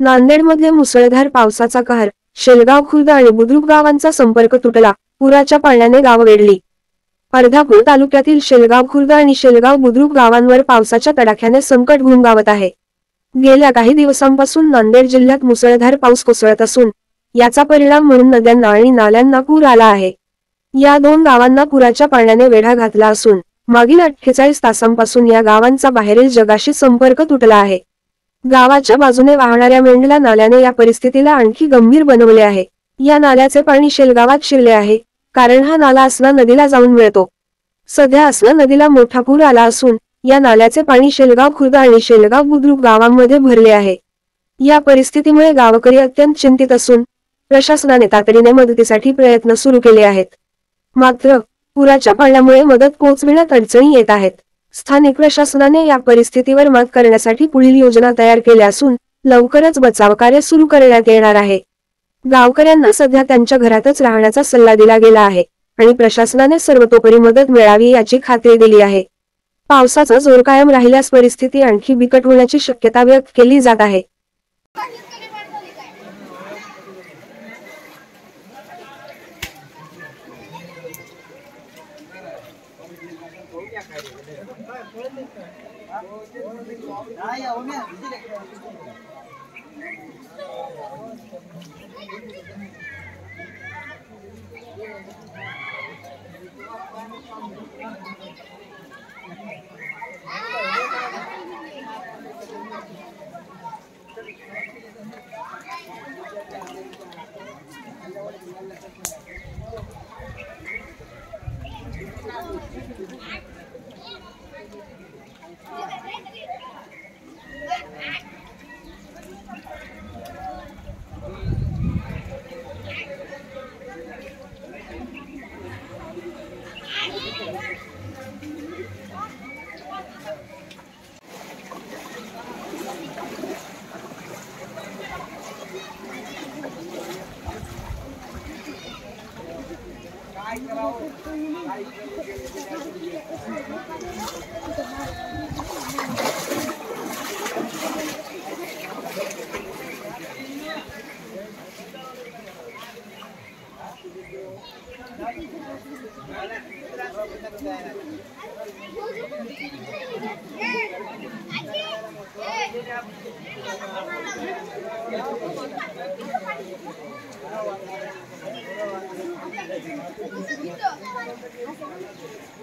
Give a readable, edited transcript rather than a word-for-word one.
नांदेडमध्ये मुसळधार पावसाचा कहर, शेलगाव खुर्द आणि बुद्रुक गावांचा संपर्क तुटला, पुराच्या पाण्याने गाव वेढली। अर्धापूर तालुक्यातील शेलगाव खुर्द आणि शेलगाव बुद्रुक गावांवर पावसाच्या तडाख्याने संकट घुंगावत आहे। गेल्या काही दिवसांपासून नांदेड जिल्ह्यात मुसळधार पाऊस कोसळत असून याचा परिणाम म्हणून नद्यांना आणि नाल्यांना पूर आला आहे। या दोन गावांना पुराच्या पाण्याने वेढा घातला असून मागील 48 तासांपासून या गावांचा बाहेरील जगाशी संपर्क तुटला आहे। गावाच्या बाजूने वाहणाऱ्या मेंढला नाल्याने या परिस्थितीला आणखी गंभीर बनवले आहे। या नाल्याचे पाणी शेलगावात शिरले आहे, कारण हा नाला असना नदीला जाऊन मिळतो। सध्या असना नदीला मोठा पूर आला असून या नाल्याचे पाणी शेलगाव खुर्द आणि शेलगाव बुद्रुक गावांमध्ये भरले आहे। या परिस्थितीमुळे गावकरी अत्यंत चिंतित असून प्रशासनाने तातडीने मदतीसाठी प्रयत्न सुरू केले आहेत। मात्र पुराच्या पाण्यामुळे मदत पोहोचविण्यात अडचणी येत आहेत। स्थानिक प्रशासनाने या परिस्थितीवर मात करण्यासाठी पुढील योजना तयार केल्या असून लवकरच बचाव कार्य सुरू करण्यात येणार आहे। गावकऱ्यांना सध्या त्यांच्या घरातच राहण्याचा सल्ला दिला गेला आहे आणि प्रशासनाने सर्वतोपरी मदत मिळावी याची खात्री दिली आहे। पावसाचा जोर कायम राहिल्यास परिस्थिती आणखी बिकट होण्याची शक्यता व्यक्त केली जात आहे। Gitu.